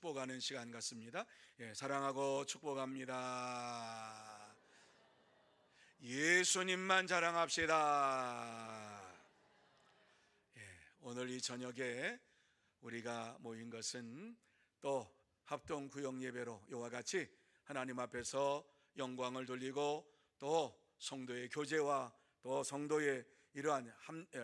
축복하는 시간 같습니다. 사랑하고 축복합니다. 예수님만 자랑합시다. 오늘 이 저녁에 우리가 모인 것은 또 합동 구역 예배로 이와 같이 하나님 앞에서 영광을 돌리고 또 성도의 교제와 또 성도의 이러한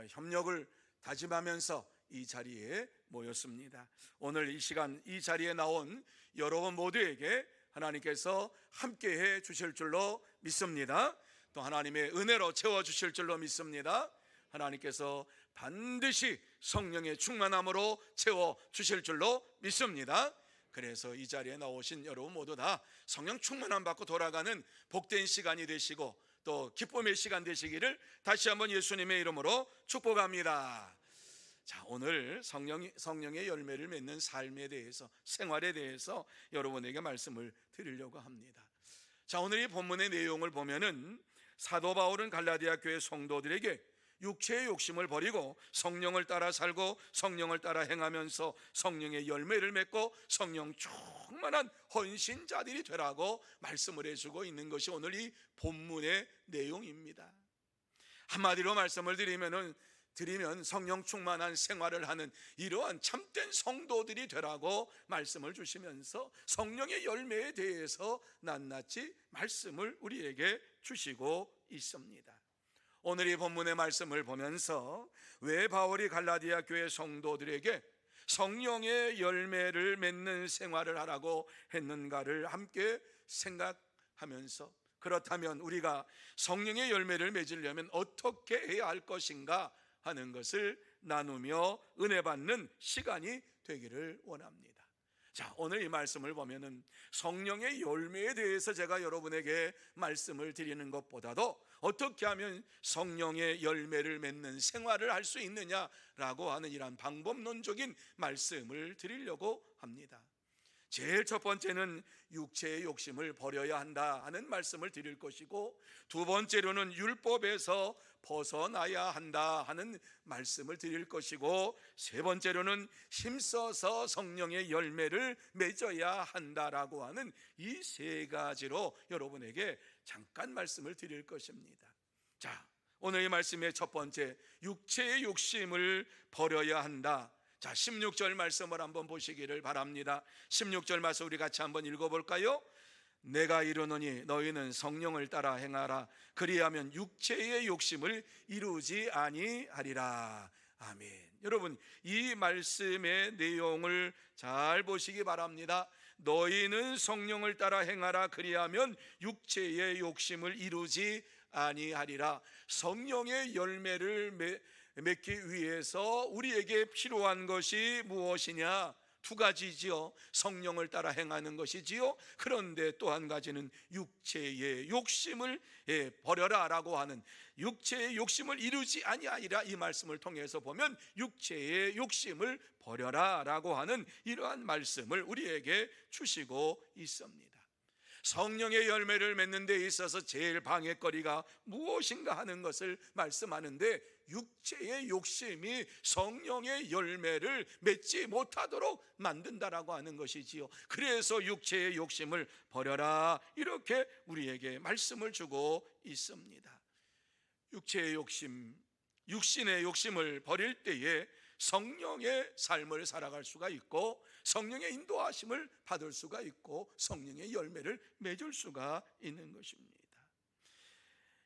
협력을 다짐하면서 이 자리에 모였습니다. 오늘 이 시간 이 자리에 나온 여러분 모두에게 하나님께서 함께해 주실 줄로 믿습니다. 또 하나님의 은혜로 채워주실 줄로 믿습니다. 하나님께서 반드시 성령의 충만함으로 채워주실 줄로 믿습니다. 그래서 이 자리에 나오신 여러분 모두 다 성령 충만함 받고 돌아가는 복된 시간이 되시고 또 기쁨의 시간 되시기를 다시 한번 예수님의 이름으로 축복합니다. 자, 오늘 성령의 열매를 맺는 삶에 대해서, 생활에 대해서 여러분에게 말씀을 드리려고 합니다. 자, 오늘 이 본문의 내용을 보면은 사도 바울은 갈라디아 교회 성도들에게 육체의 욕심을 버리고 성령을 따라 살고 성령을 따라 행하면서 성령의 열매를 맺고 성령 충만한 헌신자들이 되라고 말씀을 해주고 있는 것이 오늘 이 본문의 내용입니다. 한마디로 말씀을 드리면 성령 충만한 생활을 하는 이러한 참된 성도들이 되라고 말씀을 주시면서 성령의 열매에 대해서 낱낱이 말씀을 우리에게 주시고 있습니다. 오늘 이 본문의 말씀을 보면서 왜 바울이 갈라디아 교회 성도들에게 성령의 열매를 맺는 생활을 하라고 했는가를 함께 생각하면서, 그렇다면 우리가 성령의 열매를 맺으려면 어떻게 해야 할 것인가 하는 것을 나누며 은혜 받는 시간이 되기를 원합니다. 자, 오늘 이 말씀을 보면은 성령의 열매에 대해서 제가 여러분에게 말씀을 드리는 것보다도 어떻게 하면 성령의 열매를 맺는 생활을 할 수 있느냐라고 하는 이러한 방법론적인 말씀을 드리려고 합니다. 제일 첫 번째는 육체의 욕심을 버려야 한다 하는 말씀을 드릴 것이고, 두 번째로는 율법에서 벗어나야 한다 하는 말씀을 드릴 것이고, 세 번째로는 힘써서 성령의 열매를 맺어야 한다라고 하는 이 세 가지로 여러분에게 잠깐 말씀을 드릴 것입니다. 자, 오늘 이 말씀의 첫 번째, 육체의 욕심을 버려야 한다. 자, 16절 말씀을 한번 보시기를 바랍니다. 16절 말씀 우리 같이 한번 읽어볼까요? 내가 이르노니 너희는 성령을 따라 행하라. 그리하면 육체의 욕심을 이루지 아니하리라. 아멘. 여러분, 이 말씀의 내용을 잘 보시기 바랍니다. 너희는 성령을 따라 행하라. 그리하면 육체의 욕심을 이루지 아니하리라. 성령의 열매를 맺기 위해서 우리에게 필요한 것이 무엇이냐? 두 가지지요. 성령을 따라 행하는 것이지요. 그런데 또 한 가지는 육체의 욕심을 버려라 라고 하는, 육체의 욕심을 이루지 아니하리라, 이 말씀을 통해서 보면 육체의 욕심을 버려라 라고 하는 이러한 말씀을 우리에게 주시고 있습니다. 성령의 열매를 맺는 데 있어서 제일 방해거리가 무엇인가 하는 것을 말씀하는데, 육체의 욕심이 성령의 열매를 맺지 못하도록 만든다라고 하는 것이지요. 그래서 육체의 욕심을 버려라, 이렇게 우리에게 말씀을 주고 있습니다. 육체의 욕심, 육신의 욕심을 버릴 때에 성령의 삶을 살아갈 수가 있고 성령의 인도하심을 받을 수가 있고 성령의 열매를 맺을 수가 있는 것입니다.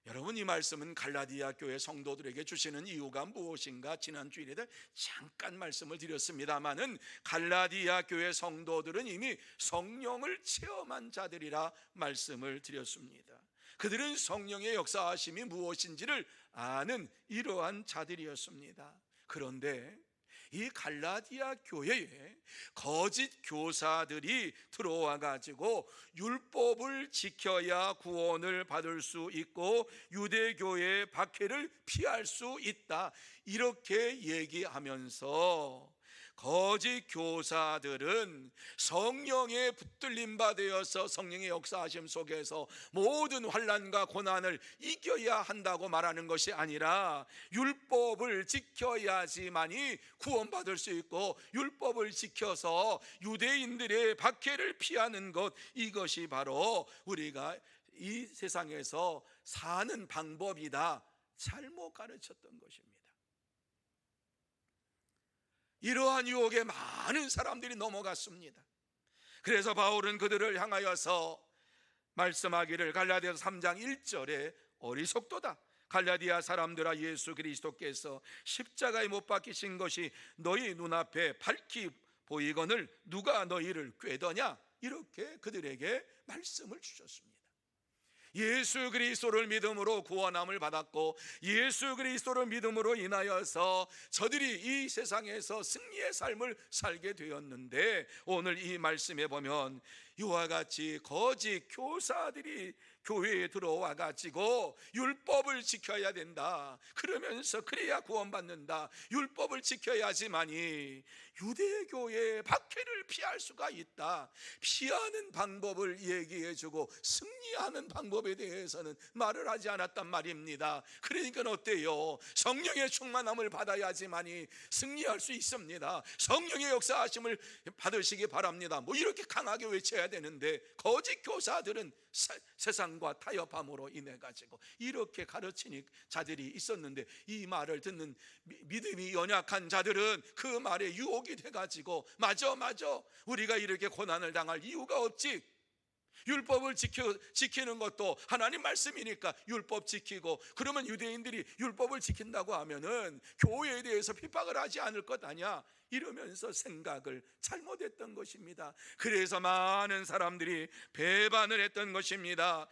여러분, 이 말씀은 갈라디아 교회 성도들에게 주시는 이유가 무엇인가 지난 주일에 잠깐 말씀을 드렸습니다마는, 갈라디아 교회 성도들은 이미 성령을 체험한 자들이라 말씀을 드렸습니다. 그들은 성령의 역사하심이 무엇인지를 아는 이러한 자들이었습니다. 그런데 이 갈라디아 교회에 거짓 교사들이 들어와 가지고 율법을 지켜야 구원을 받을 수 있고 유대교의 박해를 피할 수 있다, 이렇게 얘기하면서 거짓 교사들은 성령의 붙들림 받아서 성령의 역사하심 속에서 모든 환난과 고난을 이겨야 한다고 말하는 것이 아니라 율법을 지켜야지만이 구원받을 수 있고, 율법을 지켜서 유대인들의 박해를 피하는 것, 이것이 바로 우리가 이 세상에서 사는 방법이다, 잘못 가르쳤던 것입니다. 이러한 유혹에 많은 사람들이 넘어갔습니다. 그래서 바울은 그들을 향하여서 말씀하기를, 갈라디아서 3장 1절에 어리석도다, 갈라디아 사람들아, 예수 그리스도께서 십자가에 못 박히신 것이 너희 눈앞에 밝히 보이거늘 누가 너희를 꾀더냐, 이렇게 그들에게 말씀을 주셨습니다. 예수 그리스도를 믿음으로 구원함을 받았고, 예수 그리스도를 믿음으로 인하여서 저들이 이 세상에서 승리의 삶을 살게 되었는데, 오늘 이 말씀에 보면 이와 같이 거짓 교사들이 교회에 들어와 가지고 율법을 지켜야 된다, 그러면서 그래야 구원받는다, 율법을 지켜야지만이 유대교의 박해를 피할 수가 있다, 피하는 방법을 얘기해주고 승리하는 방법에 대해서는 말을 하지 않았단 말입니다. 그러니까 어때요? 성령의 충만함을 받아야지만이 승리할 수 있습니다. 성령의 역사하심을 받으시기 바랍니다, 뭐 이렇게 강하게 외쳐야 되는데, 거짓 교사들은 세상과 타협함으로 인해 가지고 이렇게 가르치는 자들이 있었는데, 이 말을 듣는 믿음이 연약한 자들은 그 말에 유혹이 돼 가지고 맞아 우리가 이렇게 고난을 당할 이유가 없지, 율법을 지키는 것도 하나님 말씀이니까 율법 지키고, 그러면 유대인들이 율법을 지킨다고 하면은 교회에 대해서 핍박을 하지 않을 것 아니야, 이러면서 생각을 잘못했던 것입니다. 그래서 많은 사람들이 배반을 했던 것입니다.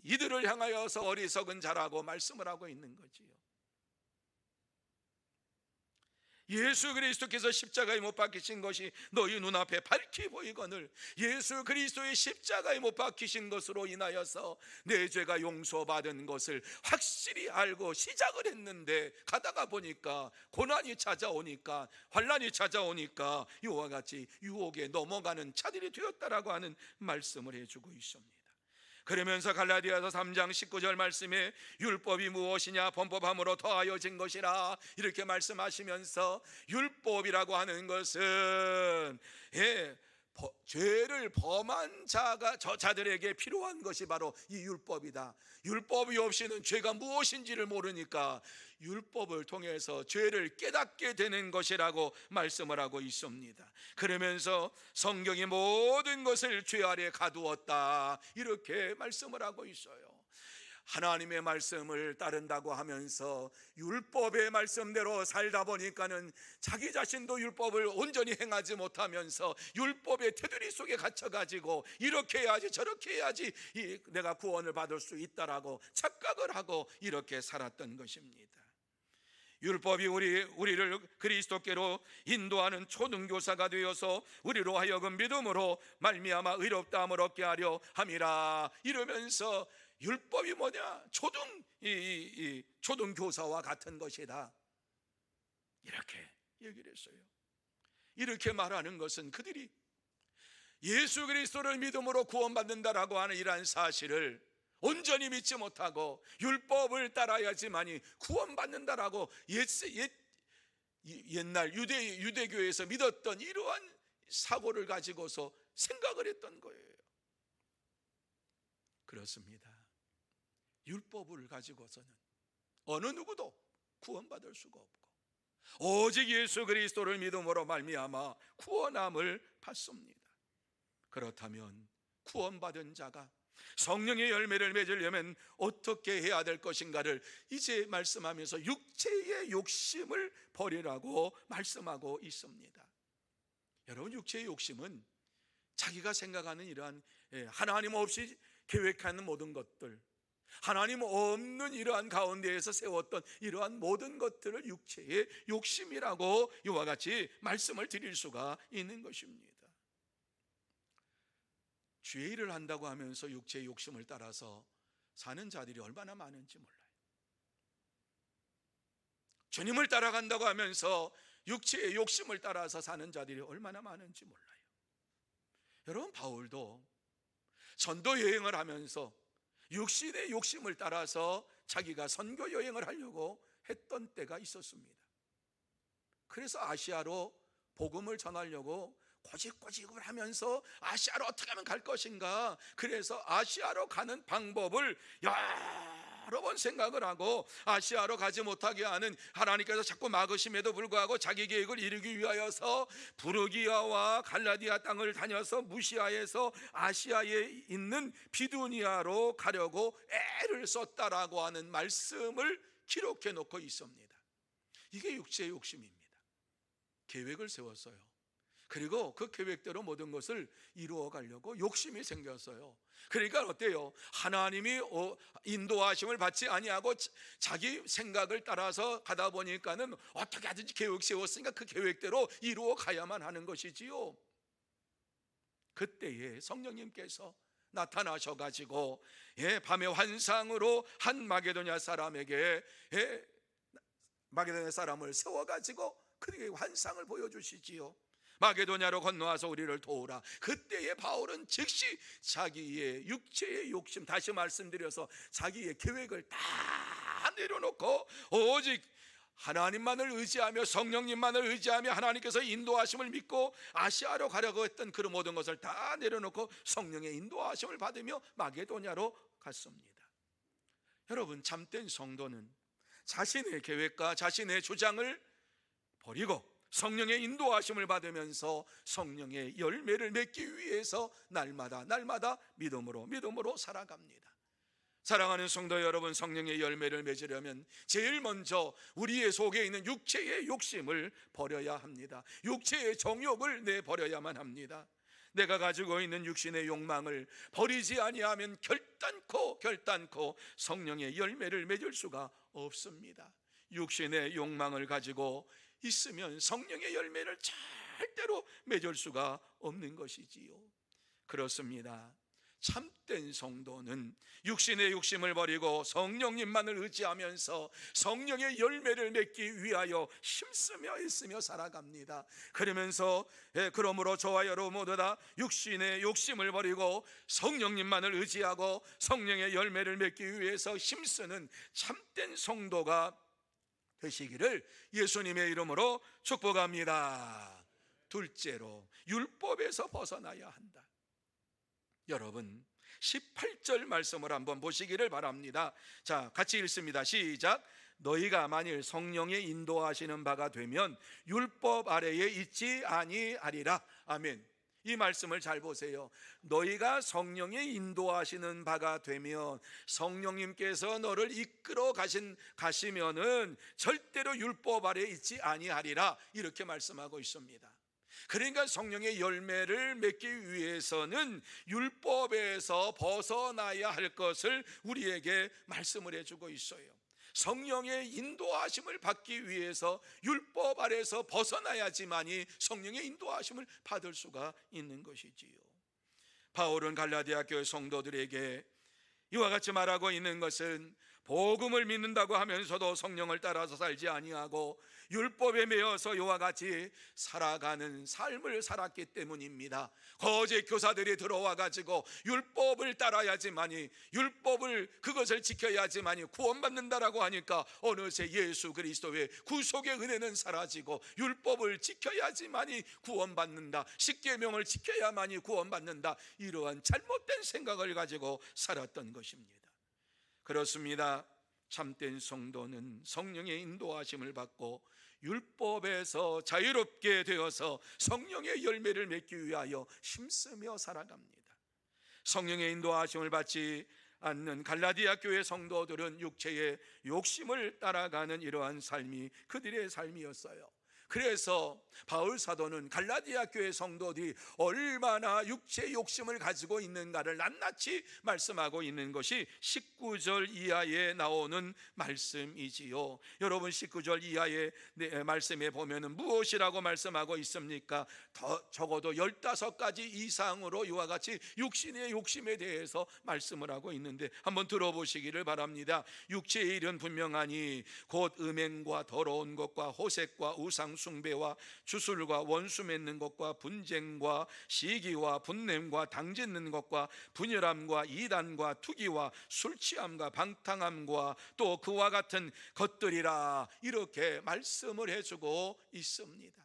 이들을 향하여서 어리석은 자라고 말씀을 하고 있는 거지요. 예수 그리스도께서 십자가에 못 박히신 것이 너희 눈앞에 밝히 보이거늘, 예수 그리스도의 십자가에 못 박히신 것으로 인하여서 내 죄가 용서받은 것을 확실히 알고 시작을 했는데, 가다가 보니까 고난이 찾아오니까, 환난이 찾아오니까 이와 같이 유혹에 넘어가는 자들이 되었다라고 하는 말씀을 해주고 있습니다. 그러면서 갈라디아서 3장 19절 말씀에 율법이 무엇이냐, 범법함으로 더하여진 것이라, 이렇게 말씀하시면서 율법이라고 하는 것은 죄를 범한 자들에게 필요한 것이 바로 이 율법이다. 율법이 없이는 죄가 무엇인지를 모르니까 율법을 통해서 죄를 깨닫게 되는 것이라고 말씀을 하고 있습니다. 그러면서 성경이 모든 것을 죄 아래 가두었다, 이렇게 말씀을 하고 있어요. 하나님의 말씀을 따른다고 하면서 율법의 말씀대로 살다 보니까는 자기 자신도 율법을 온전히 행하지 못하면서 율법의 테두리 속에 갇혀가지고 이렇게 해야지 저렇게 해야지 내가 구원을 받을 수 있다라고 착각을 하고 이렇게 살았던 것입니다. 율법이 우리를 그리스도께로 인도하는 초등교사가 되어서 우리로 하여금 믿음으로 말미암아 의롭다함을 얻게 하려 함이라, 이러면서 율법이 뭐냐, 초등교사와 같은 것이다, 이렇게 얘기를 했어요. 이렇게 말하는 것은 그들이 예수 그리스도를 믿음으로 구원받는다라고 하는 이러한 사실을 온전히 믿지 못하고 율법을 따라야지만이 구원받는다라고 옛날 유대교에서 믿었던 이러한 사고를 가지고서 생각을 했던 거예요. 그렇습니다. 율법을 가지고서는 어느 누구도 구원받을 수가 없고, 오직 예수 그리스도를 믿음으로 말미암아 구원함을 받습니다. 그렇다면 구원받은 자가 성령의 열매를 맺으려면 어떻게 해야 될 것인가를 이제 말씀하면서 육체의 욕심을 버리라고 말씀하고 있습니다. 여러분, 육체의 욕심은 자기가 생각하는 이러한 하나님 없이 계획하는 모든 것들, 하나님 없는 이러한 가운데에서 세웠던 이러한 모든 것들을 육체의 욕심이라고 이와 같이 말씀을 드릴 수가 있는 것입니다. 죄를 한다고 하면서 육체의 욕심을 따라서 사는 자들이 얼마나 많은지 몰라요. 주님을 따라간다고 하면서 육체의 욕심을 따라서 사는 자들이 얼마나 많은지 몰라요. 여러분, 바울도 전도 여행을 하면서 육신의 욕심을 따라서 자기가 선교 여행을 하려고 했던 때가 있었습니다. 그래서 아시아로 복음을 전하려고 고집고집을 하면서 아시아로 어떻게 하면 갈 것인가, 그래서 아시아로 가는 방법을 여러 번 생각을 하고 아시아로 가지 못하게 하는 하나님께서 자꾸 막으심에도 불구하고 자기 계획을 이루기 위하여서 부르기아와 갈라디아 땅을 다녀서 무시아에서 아시아에 있는 비두니아로 가려고 애를 썼다라고 하는 말씀을 기록해 놓고 있습니다. 이게 육체의 욕심입니다. 계획을 세웠어요. 그리고 그 계획대로 모든 것을 이루어 가려고 욕심이 생겼어요. 그러니까 어때요? 하나님이 인도하심을 받지 아니하고 자기 생각을 따라서 가다 보니까는 어떻게 하든지 계획 세웠으니까 그 계획대로 이루어 가야만 하는 것이지요. 그때에 성령님께서 나타나셔가지고 밤의 환상으로 한 마게도냐 사람에게 마게도냐 사람을 세워가지고 그에게 환상을 보여주시지요. 마게도냐로 건너와서 우리를 도우라. 그때에 바울은 즉시 자기의 육체의 욕심, 다시 말씀드려서 자기의 계획을 다 내려놓고 오직 하나님만을 의지하며 성령님만을 의지하며 하나님께서 인도하심을 믿고 아시아로 가려고 했던 그 모든 것을 다 내려놓고 성령의 인도하심을 받으며 마게도냐로 갔습니다. 여러분, 참된 성도는 자신의 계획과 자신의 주장을 버리고 성령의 인도하심을 받으면서 성령의 열매를 맺기 위해서 날마다 믿음으로 살아갑니다. 사랑하는 성도 여러분, 성령의 열매를 맺으려면 제일 먼저 우리의 속에 있는 육체의 욕심을 버려야 합니다. 육체의 정욕을 내버려야만 합니다. 내가 가지고 있는 육신의 욕망을 버리지 아니하면 결단코 성령의 열매를 맺을 수가 없습니다. 육신의 욕망을 가지고 있으면 성령의 열매를 절대로 맺을 수가 없는 것이지요. 그렇습니다. 참된 성도는 육신의 욕심을 버리고 성령님만을 의지하면서 성령의 열매를 맺기 위하여 힘쓰며 애쓰며 살아갑니다. 그러면서 그러므로 저와 여러분 모두 다 육신의 욕심을 버리고 성령님만을 의지하고 성령의 열매를 맺기 위해서 힘쓰는 참된 성도가 되시기를 예수님의 이름으로 축복합니다. 둘째로, 율법에서 벗어나야 한다. 여러분, 18절 말씀을 한번 보시기를 바랍니다. 자, 같이 읽습니다. 시작. 너희가 만일 성령의 인도하시는 바가 되면 율법 아래에 있지 아니하리라. 아멘. 이 말씀을 잘 보세요. 너희가 성령의 인도하시는 바가 되면, 성령님께서 너를 이끌어 가시면은 절대로 율법 아래에 있지 아니하리라, 이렇게 말씀하고 있습니다. 그러니까 성령의 열매를 맺기 위해서는 율법에서 벗어나야 할 것을 우리에게 말씀을 해주고 있어요. 성령의 인도하심을 받기 위해서 율법 아래에서 벗어나야지만이 성령의 인도하심을 받을 수가 있는 것이지요. 바울은 갈라디아 교회 성도들에게 이와 같이 말하고 있는 것은 복음을 믿는다고 하면서도 성령을 따라서 살지 아니하고 율법에 매여서 이와 같이 살아가는 삶을 살았기 때문입니다. 거짓 교사들이 들어와 가지고 율법을 따라야지만이, 그것을 지켜야지만이 구원받는다라고 하니까 어느새 예수 그리스도의 구속의 은혜는 사라지고 율법을 지켜야지만이 구원받는다, 십계명을 지켜야만이 구원받는다, 이러한 잘못된 생각을 가지고 살았던 것입니다. 그렇습니다. 참된 성도는 성령의 인도하심을 받고 율법에서 자유롭게 되어서 성령의 열매를 맺기 위하여 힘쓰며 살아갑니다. 성령의 인도하심을 받지 않는 갈라디아 교회 성도들은 육체의 욕심을 따라가는 이러한 삶이 그들의 삶이었어요. 그래서 바울 사도는 갈라디아 교회 성도들이 얼마나 육체의 욕심을 가지고 있는가를 낱낱이 말씀하고 있는 것이 19절 이하에 나오는 말씀이지요. 여러분, 19절 이하의 말씀에 보면은 무엇이라고 말씀하고 있습니까? 적어도 15가지 이상으로 이와 같이 육신의 욕심에 대해서 말씀을 하고 있는데 한번 들어보시기를 바랍니다. 육체의 일은 분명하니 곧 음행과 더러운 것과 호색과 우상 숭배와 주술과 원수 맺는 것과 분쟁과 시기와 분냄과 당짓는 것과 분열함과 이단과 투기와 술취함과 방탕함과 또 그와 같은 것들이라, 이렇게 말씀을 해주고 있습니다.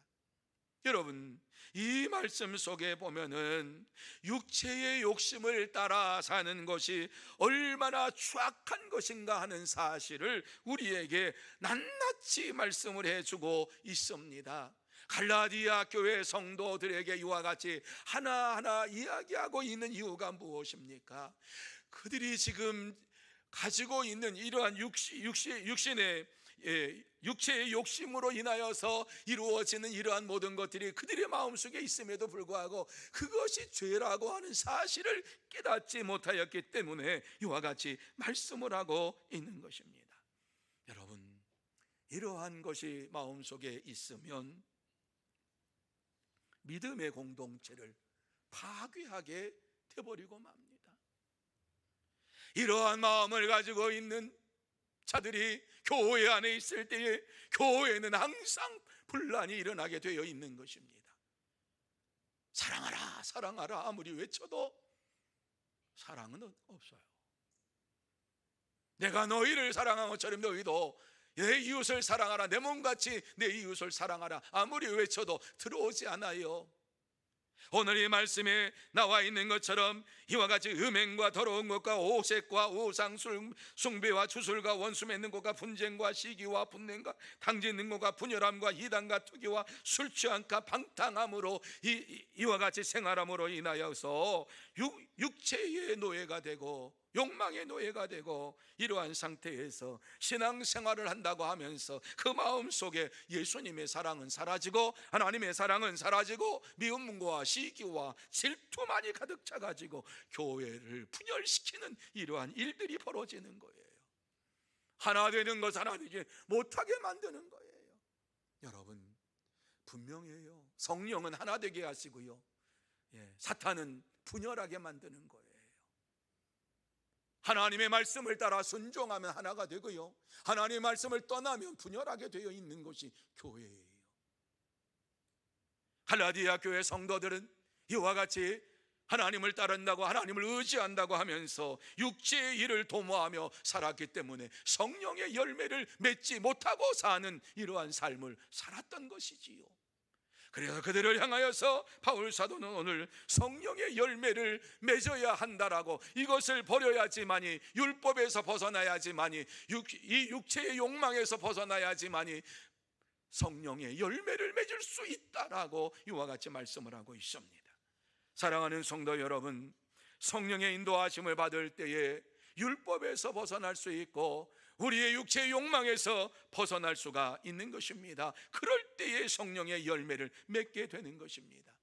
여러분, 이 말씀 속에 보면은 육체의 욕심을 따라 사는 것이 얼마나 추악한 것인가 하는 사실을 우리에게 낱낱이 말씀을 해주고 있습니다. 갈라디아 교회 성도들에게 이와 같이 하나하나 이야기하고 있는 이유가 무엇입니까? 그들이 지금 가지고 있는 이러한 육체의 욕심으로 인하여서 이루어지는 이러한 모든 것들이 그들의 마음속에 있음에도 불구하고 그것이 죄라고 하는 사실을 깨닫지 못하였기 때문에 이와 같이 말씀을 하고 있는 것입니다. 여러분, 이러한 것이 마음속에 있으면 믿음의 공동체를 파괴하게 되어버리고 맙니다. 이러한 마음을 가지고 있는 자들이 교회 안에 있을 때에 교회는 항상 분란이 일어나게 되어 있는 것입니다. 사랑하라 사랑하라 아무리 외쳐도 사랑은 없어요. 내가 너희를 사랑한 것처럼 너희도 내 이웃을 사랑하라, 내 몸같이 내 이웃을 사랑하라 아무리 외쳐도 들어오지 않아요. 오늘 이 말씀에 나와 있는 것처럼 이와 같이 음행과 더러운 것과 오색과 우상 숭배와 주술과 원수 맺는 것과 분쟁과 시기와 분냄과 당짓는 것과 분열함과 이단과 투기와 술 취함과 방탕함으로 이와 같이 생활함으로 인하여서 육체의 노예가 되고 욕망의 노예가 되고, 이러한 상태에서 신앙생활을 한다고 하면서 그 마음속에 예수님의 사랑은 사라지고 하나님의 사랑은 사라지고 미움과 시기와 질투만이 가득 차가지고 교회를 분열시키는 이러한 일들이 벌어지는 거예요. 하나 되는 것 하나 되지 못하게 만드는 거예요. 여러분, 분명해요. 성령은 하나 되게 하시고요, 사탄은 분열하게 만드는 거예요. 하나님의 말씀을 따라 순종하면 하나가 되고요, 하나님의 말씀을 떠나면 분열하게 되어 있는 것이 교회예요. 갈라디아 교회 성도들은 이와 같이 하나님을 따른다고, 하나님을 의지한다고 하면서 육체의 일을 도모하며 살았기 때문에 성령의 열매를 맺지 못하고 사는 이러한 삶을 살았던 것이지요. 그래서 그들을 향하여서 바울 사도는 오늘 성령의 열매를 맺어야 한다라고, 이것을 버려야지만이, 율법에서 벗어나야지만이, 이 육체의 욕망에서 벗어나야지만이 성령의 열매를 맺을 수 있다라고 이와 같이 말씀을 하고 있습니다. 사랑하는 성도 여러분, 성령의 인도하심을 받을 때에 율법에서 벗어날 수 있고 우리의 육체의 욕망에서 벗어날 수가 있는 것입니다. 그럴 때에 성령의 열매를 맺게 되는 것입니다.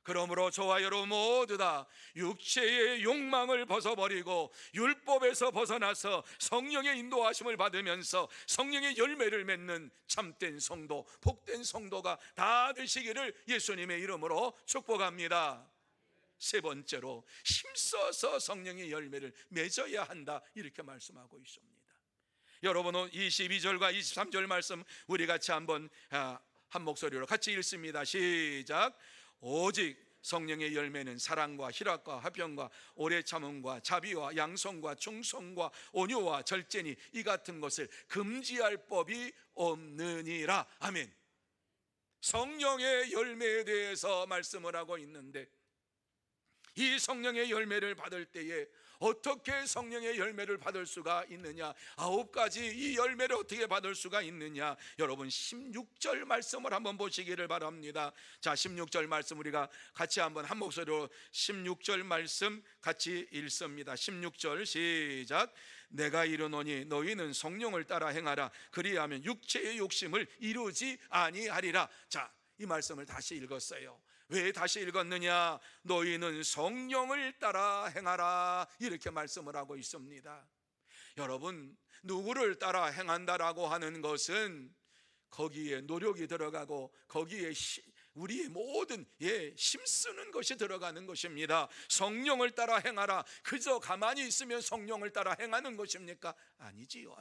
그러므로 저와 여러분 모두 다 육체의 욕망을 벗어버리고 율법에서 벗어나서 성령의 인도하심을 받으면서 성령의 열매를 맺는 참된 성도, 복된 성도가 다 되시기를 예수님의 이름으로 축복합니다. 세 번째로, 힘써서 성령의 열매를 맺어야 한다, 이렇게 말씀하고 있습니다. 여러분은 22절과 23절 말씀 우리 같이 한번 한 목소리로 같이 읽습니다. 시작. 오직 성령의 열매는 사랑과 희락과 화평과 오래 참음과 자비와 양성과 충성과 온유와 절제니 이 같은 것을 금지할 법이 없느니라. 아멘. 성령의 열매에 대해서 말씀을 하고 있는데, 이 성령의 열매를 받을 때에 어떻게 성령의 열매를 받을 수가 있느냐, 9가지 이 열매를 어떻게 받을 수가 있느냐, 여러분 16절 말씀을 한번 보시기를 바랍니다. 자, 16절 말씀 우리가 같이 한번 한 목소리로 16절 말씀 같이 읽습니다. 16절 시작. 내가 이르노니 너희는 성령을 따라 행하라. 그리하면 육체의 욕심을 이루지 아니하리라. 자, 이 말씀을 다시 읽었어요. 왜 다시 읽었느냐? 너희는 성령을 따라 행하라, 이렇게 말씀을 하고 있습니다. 여러분, 누구를 따라 행한다라고 하는 것은 거기에 노력이 들어가고 거기에 우리의 모든 힘쓰는 것이 들어가는 것입니다. 성령을 따라 행하라, 그저 가만히 있으면 성령을 따라 행하는 것입니까? 아니지요.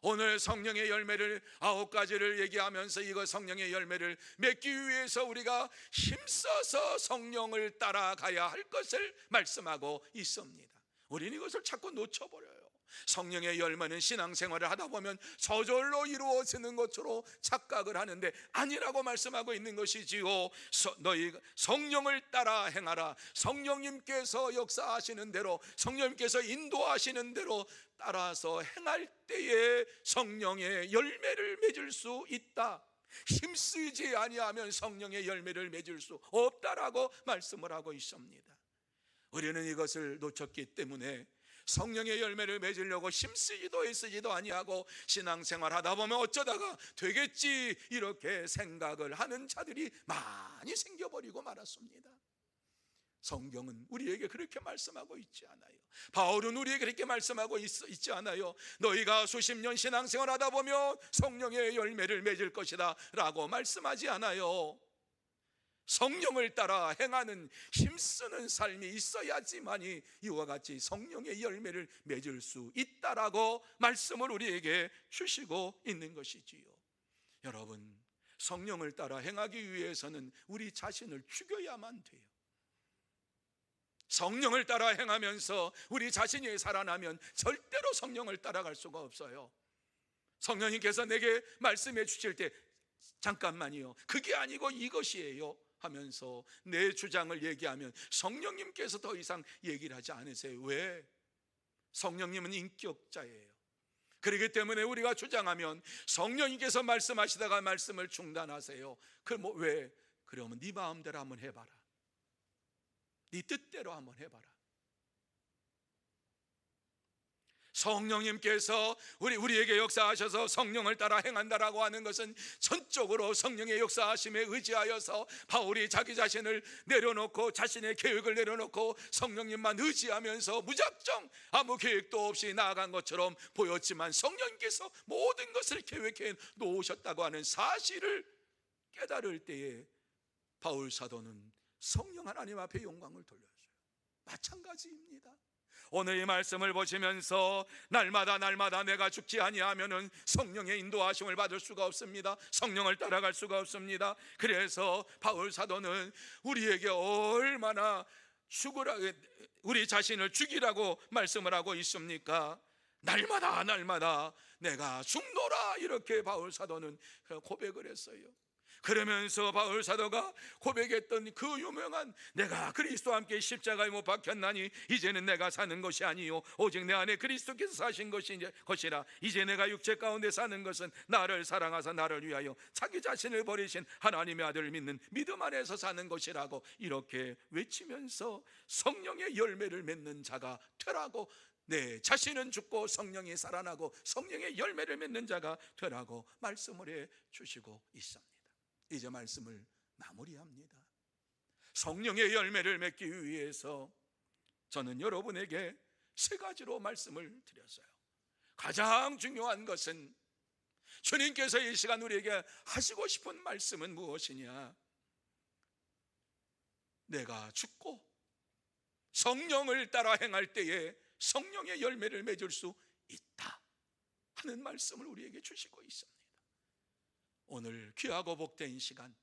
오늘 성령의 열매를 9가지를 얘기하면서 이거 성령의 열매를 맺기 위해서 우리가 힘써서 성령을 따라가야 할 것을 말씀하고 있습니다. 우리는 이것을 자꾸 놓쳐버려요. 성령의 열매는 신앙생활을 하다 보면 저절로 이루어지는 것으로 착각을 하는데 아니라고 말씀하고 있는 것이지요. 너희 성령을 따라 행하라. 성령님께서 역사하시는 대로, 성령님께서 인도하시는 대로 따라서 행할 때에 성령의 열매를 맺을 수 있다. 힘쓰지 아니하면 성령의 열매를 맺을 수 없다라고 말씀을 하고 있습니다. 우리는 이것을 놓쳤기 때문에 성령의 열매를 맺으려고 힘쓰지도 애쓰지도 아니하고 신앙생활 하다 보면 어쩌다가 되겠지 이렇게 생각을 하는 자들이 많이 생겨버리고 말았습니다. 성경은 우리에게 그렇게 말씀하고 있지 않아요. 바울은 우리에게 그렇게 말씀하고 있지 않아요. 너희가 수십 년 신앙생활 하다 보면 성령의 열매를 맺을 것이다 라고 말씀하지 않아요. 성령을 따라 행하는 힘쓰는 삶이 있어야지만이 이와 같이 성령의 열매를 맺을 수 있다라고 말씀을 우리에게 주시고 있는 것이지요. 여러분, 성령을 따라 행하기 위해서는 우리 자신을 죽여야만 돼요. 성령을 따라 행하면서 우리 자신이 살아나면 절대로 성령을 따라갈 수가 없어요. 성령님께서 내게 말씀해 주실 때 잠깐만요, 그게 아니고 이것이에요 하면서 내 주장을 얘기하면 성령님께서 더 이상 얘기를 하지 않으세요. 왜? 성령님은 인격자예요. 그렇기 때문에 우리가 주장하면 성령님께서 말씀하시다가 말씀을 중단하세요. 왜? 그러면 네 마음대로 한번 해봐라, 네 뜻대로 한번 해봐라. 성령님께서 우리에게 역사하셔서 성령을 따라 행한다라고 하는 것은 전적으로 성령의 역사하심에 의지하여서 바울이 자기 자신을 내려놓고 자신의 계획을 내려놓고 성령님만 의지하면서 무작정 아무 계획도 없이 나아간 것처럼 보였지만 성령님께서 모든 것을 계획해 놓으셨다고 하는 사실을 깨달을 때에 바울 사도는 성령 하나님 앞에 영광을 돌려줘요. 마찬가지입니다. 오늘 이 말씀을 보시면서 날마다 내가 죽지 아니하면은 성령의 인도하심을 받을 수가 없습니다. 성령을 따라갈 수가 없습니다. 그래서 바울 사도는 우리에게 얼마나 우리 자신을 죽이라고 말씀을 하고 있습니까? 날마다 내가 죽노라, 이렇게 바울 사도는 고백을 했어요. 그러면서 바울 사도가 고백했던 그 유명한 내가 그리스도와 함께 십자가에 못 박혔나니 이제는 내가 사는 것이 아니요 오직 내 안에 그리스도께서 사신 것이라. 이제 내가 육체 가운데 사는 것은 나를 사랑하사 나를 위하여 자기 자신을 버리신 하나님의 아들을 믿는 믿음 안에서 사는 것이라고 이렇게 외치면서 성령의 열매를 맺는 자가 되라고, 내 자신은 죽고 성령이 살아나고 성령의 열매를 맺는 자가 되라고 말씀을 해 주시고 있습니다. 이제 말씀을 마무리합니다. 성령의 열매를 맺기 위해서 저는 여러분에게 3가지로 말씀을 드렸어요. 가장 중요한 것은 주님께서 이 시간 우리에게 하시고 싶은 말씀은 무엇이냐? 내가 죽고 성령을 따라 행할 때에 성령의 열매를 맺을 수 있다 하는 말씀을 우리에게 주시고 있습니다. 오늘 귀하고 복된 시간,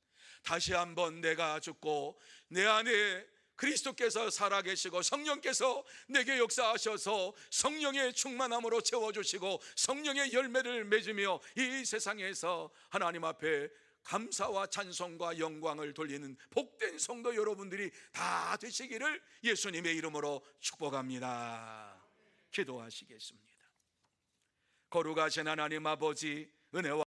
다시 한번 내가 죽고 내 안에 그리스도께서 살아계시고 성령께서 내게 역사하셔서 성령의 충만함으로 채워주시고 성령의 열매를 맺으며 이 세상에서 하나님 앞에 감사와 찬송과 영광을 돌리는 복된 성도 여러분들이 다 되시기를 예수님의 이름으로 축복합니다. 기도하시겠습니다. 거룩하신 하나님 아버지, 은혜와